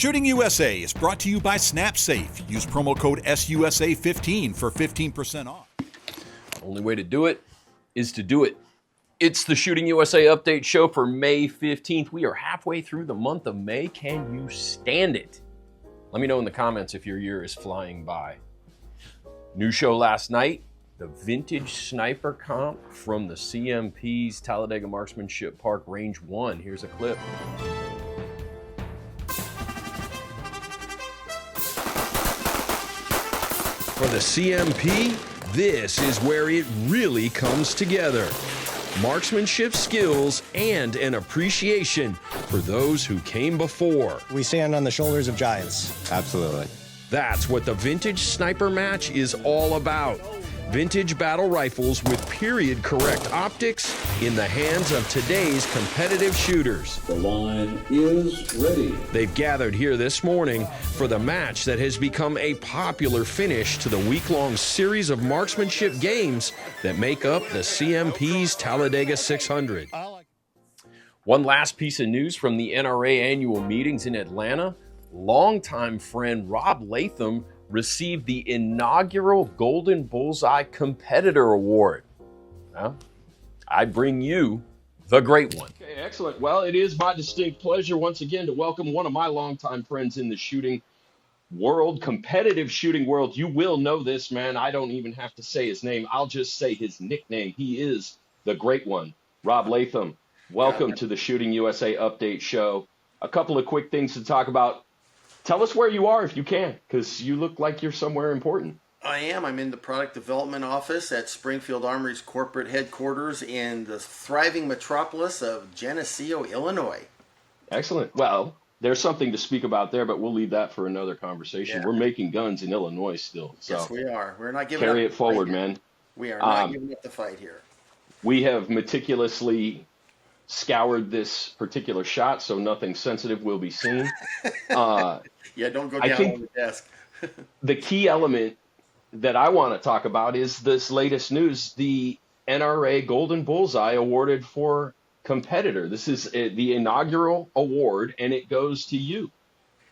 Shooting USA is brought to you by SnapSafe. Use promo code SUSA15 for 15% off. Only way to do it is to do it. It's the Shooting USA Update Show for May 15th. We are halfway through the month of May. Can you stand it? Let me know in the comments if your year is flying by. New show last night, the Vintage Sniper Comp from the CMP's Talladega Marksmanship Park Range 1. Here's a clip. For the CMP, this is where it really comes together. Marksmanship skills and an appreciation for those who came before. We stand on the shoulders of giants. Absolutely. That's what the Vintage Sniper Match is all about. Vintage battle rifles with period-correct optics in the hands of today's competitive shooters. The line is ready. They've gathered here this morning for the match that has become a popular finish to the week-long series of marksmanship games that make up the CMP's Talladega 600. One last piece of news from the NRA annual meetings in Atlanta. Longtime friend Rob Latham received the inaugural Golden Bullseye Competitor Award. Well, I bring you the great one. Okay, excellent. Well, it is my distinct pleasure once again to welcome one of my longtime friends in the shooting world, competitive shooting world. You will know this man. I don't even have to say his name. I'll just say his nickname. He is the great one. Rob Latham, welcome to the Shooting USA Update Show. A couple of quick things to talk about. Tell us where you are if you can, because you look like you're somewhere important. I am. I'm in the product development office at Springfield Armory's corporate headquarters in the thriving metropolis of Geneseo, Illinois. Excellent. Well, there's something to speak about there, but we'll leave that for another conversation. Yeah. We're making guns in Illinois still. So yes, we are. We're not giving up. Carry it forward, man. We are not giving up the fight here. We have meticulously scoured this particular shot, so nothing sensitive will be seen. Yeah, don't go down on the desk. The key element that I want to talk about is this latest news, the NRA Golden Bullseye awarded for competitor. This is the inaugural award, and it goes to you.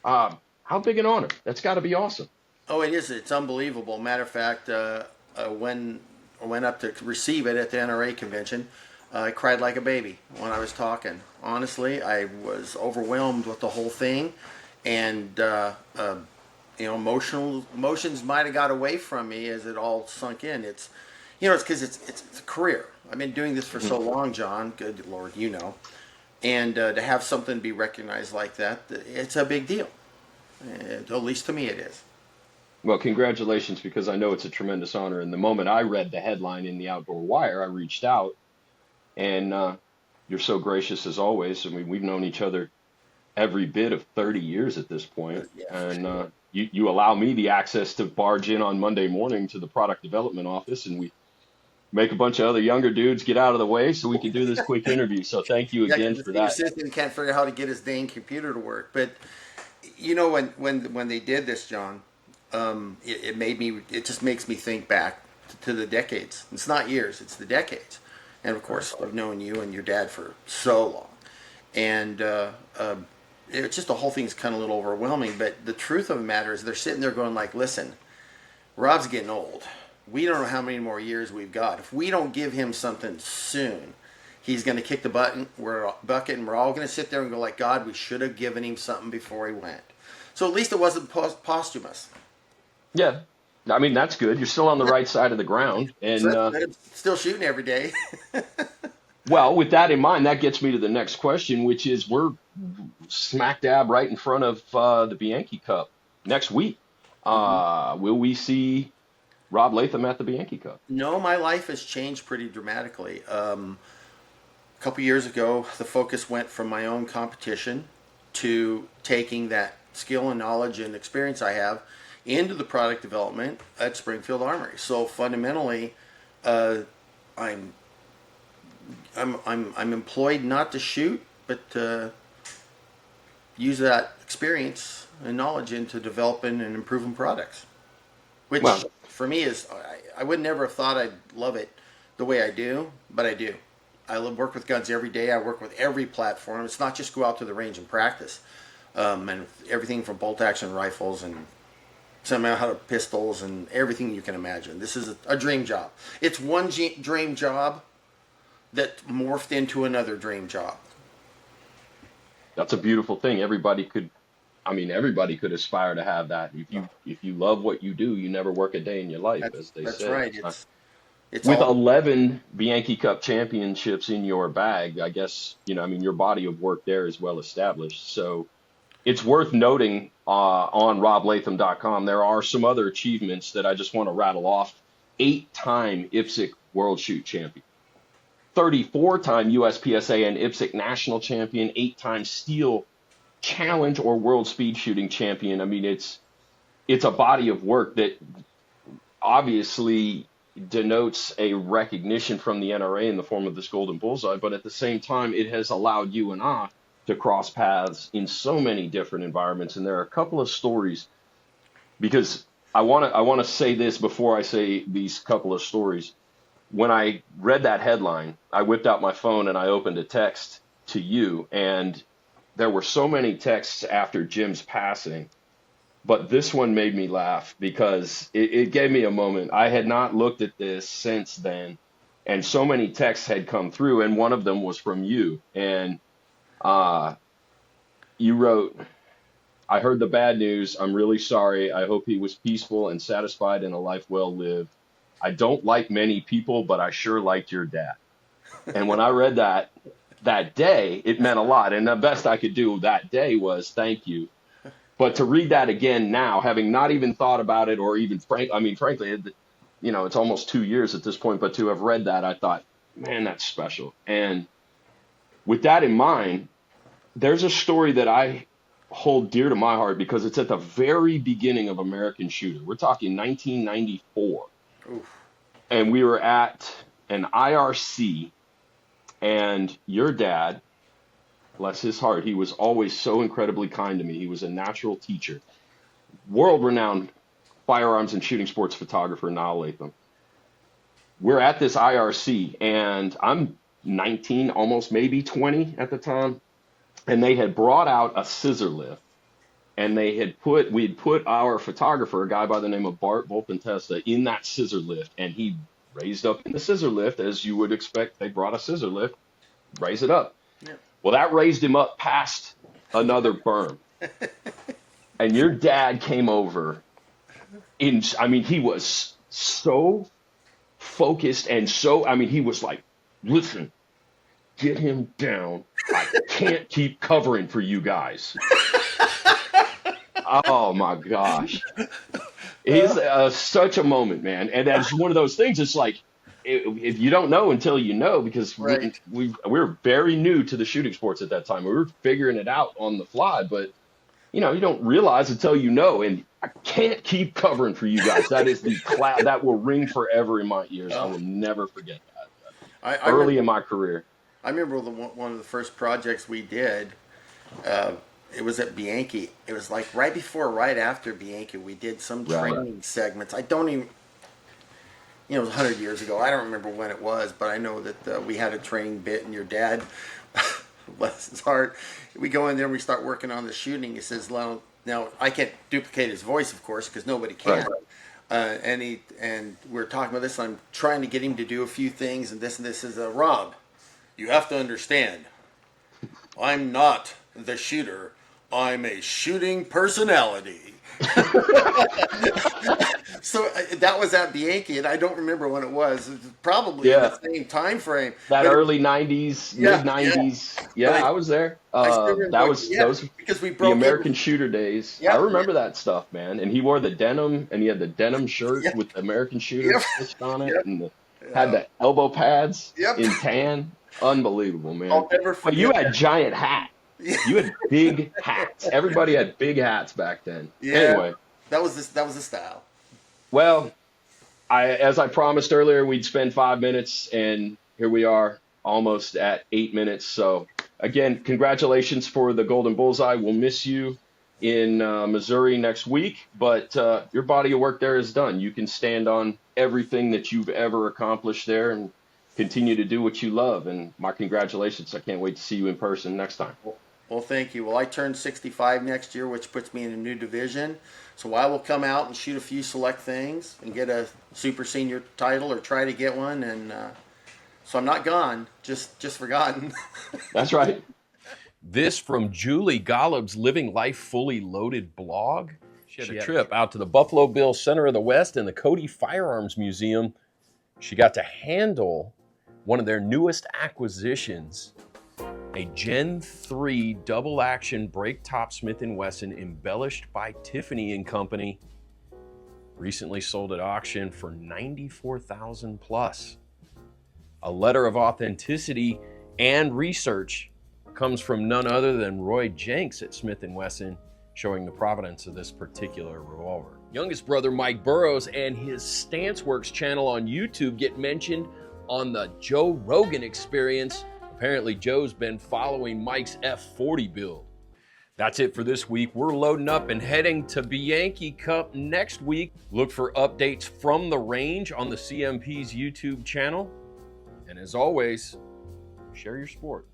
How big an honor? That's got to be awesome. Oh, it is. It's unbelievable. Matter of fact, when I went up to receive it at the NRA convention, I cried like a baby when I was talking. Honestly, I was overwhelmed with the whole thing, and emotions might have got away from me as it all sunk in. It's because it's a career. I've been doing this for so long, John. Good Lord, you know, and to have something be recognized like that, it's a big deal. At least to me, it is. Well, congratulations, because I know it's a tremendous honor. And the moment I read the headline in the Outdoor Wire, I reached out. And you're so gracious as always. I mean, we've known each other every bit of 30 years at this point. Yeah, and sure. You allow me the access to barge in on Monday morning to the product development office, and we make a bunch of other younger dudes get out of the way so we can do this quick interview. So thank you again for that. The assistant can't figure out how to get his dang computer to work. But, you know, when they did this, John, it just makes me think back to the decades. It's not years, it's the decades. And, of course, I've known you and your dad for so long. And it's just the whole thing's kind of a little overwhelming. But the truth of the matter is they're sitting there going like, listen, Rob's getting old. We don't know how many more years we've got. If we don't give him something soon, he's going to kick the bucket, and we're all going to sit there and go like, God, we should have given him something before he went. So at least it wasn't posthumous. Yeah. I mean, that's good. You're still on the right side of the ground. And still shooting every day. Well, with that in mind, that gets me to the next question, which is we're smack dab right in front of the Bianchi Cup next week. Will we see Rob Latham at the Bianchi Cup? No, my life has changed pretty dramatically. A couple years ago, the focus went from my own competition to taking that skill and knowledge and experience I have into the product development at Springfield Armory. So fundamentally, I'm employed not to shoot, but to use that experience and knowledge into developing and improving products. Which for me is, I would never have thought I'd love it the way I do, but I do. I work with guns every day. I work with every platform. It's not just go out to the range and practice. and everything from bolt action rifles and semi-auto pistols and everything you can imagine. This is a dream job. It's one dream job that morphed into another dream job. That's a beautiful thing. Everybody could aspire to have that. If you love what you do, you never work a day in your life, as they say. That's right. It's with all, 11 Bianchi Cup championships in your bag, I guess, your body of work there is well established. So it's worth noting on roblatham.com, there are some other achievements that I just want to rattle off. 8-time IPSC World Shoot Champion, 34-time USPSA and IPSC National Champion, 8-time Steel Challenge or World Speed Shooting Champion. I mean, it's a body of work that obviously denotes a recognition from the NRA in the form of this Golden Bullseye, but at the same time, it has allowed you and I to cross paths in so many different environments. And there are a couple of stories, because I want to say this before I say these couple of stories. When I read that headline, I whipped out my phone and I opened a text to you, and there were so many texts after Jim's passing. But this one made me laugh because it gave me a moment. I had not looked at this since then, and so many texts had come through, and one of them was from you. And you wrote, "I heard the bad news. I'm really sorry. I hope he was peaceful and satisfied in a life well lived. I don't like many people, but I sure liked your dad." And when I read that day, it meant a lot. And the best I could do that day was thank you. But to read that again now, having not even thought about it, or even frankly, it's almost 2 years at this point, but to have read that, I thought, man, that's special. And with that in mind, there's a story that I hold dear to my heart because it's at the very beginning of American Shooter. We're talking 1994. oof. And we were at an IRC, and your dad, bless his heart, he was always so incredibly kind to me. He was a natural teacher. World-renowned firearms and shooting sports photographer, Niall Latham. We're at this IRC, and I'm 19, almost maybe 20 at the time, and they had brought out a scissor lift, and we'd put our photographer, a guy by the name of Bart Volpentesta, in that scissor lift, and he raised up in the scissor lift, as you would expect. They brought a scissor lift, raise it up. Yeah. Well, that raised him up past another berm. And your dad came over he was so focused and he was like, "Listen, get him down. I can't keep covering for you guys." Oh my gosh. He's such a moment, man. And that's one of those things. It's like, if you don't know until you know, because Right. we were very new to the shooting sports at that time. We were figuring it out on the fly, but you don't realize until you know. And I can't keep covering for you guys. That is the cloud that will ring forever in my ears. I will never forget that. Early in my career. I remember one of the first projects we did. It was at Bianchi. It was like right after Bianchi, we did some Right. training segments. I don't even, it was 100 years ago. I don't remember when it was, but I know that we had a training bit, and your dad, bless his heart, we go in there and we start working on the shooting. He says, "Now I can't duplicate his voice, of course, because nobody can." Right. And we're talking about this. And I'm trying to get him to do a few things, and this is Rob. You have to understand, I'm not the shooter. I'm a shooting personality. So that was at Bianchi, and I don't remember when it was. It was probably in the same time frame. That But early 90s, Yeah, mid-90s. Yeah, Right. I was there. I still remember- Those because we the broke American Shooter days. Yeah. I remember that stuff, man. And he wore the denim, and he had the denim shirt Yep. with American Shooter Yep. stitched on it, Yep. and had the elbow pads Yep. in tan. Unbelievable, man. I'll never But you forget had giant hats. You had big hats. Everybody had big hats back then. Yeah. Anyway, that was the style. well, as I promised earlier, we'd spend 5 minutes, and here we are, almost at 8 minutes. So, again, congratulations for the Golden Bullseye. We'll miss you in Missouri next week, but your body of work there is done. You can stand on everything that you've ever accomplished there and continue to do what you love. And my congratulations. I can't wait to see you in person next time. Well, thank you. Well, I turn 65 next year, which puts me in a new division. So I will come out and shoot a few select things and get a super senior title or try to get one. And so I'm not gone, just forgotten. That's right. This from Julie Gollub's Living Life Fully Loaded blog. She had a trip out to the Buffalo Bills Center of the West and the Cody Firearms Museum. She got to handle one of their newest acquisitions, a Gen 3 double action break top Smith & Wesson embellished by Tiffany & Company. Recently sold at auction for $94,000 plus. A letter of authenticity and research comes from none other than Roy Jenks at Smith & Wesson, showing the provenance of this particular revolver. Youngest brother Mike Burrows and his StanceWorks channel on YouTube get mentioned on the Joe Rogan Experience. Apparently Joe's been following Mike's F40 build. That's it for this week. We're loading up and heading to Bianchi Cup next week. Look for updates from the range on the CMP's YouTube channel. And as always, share your sport.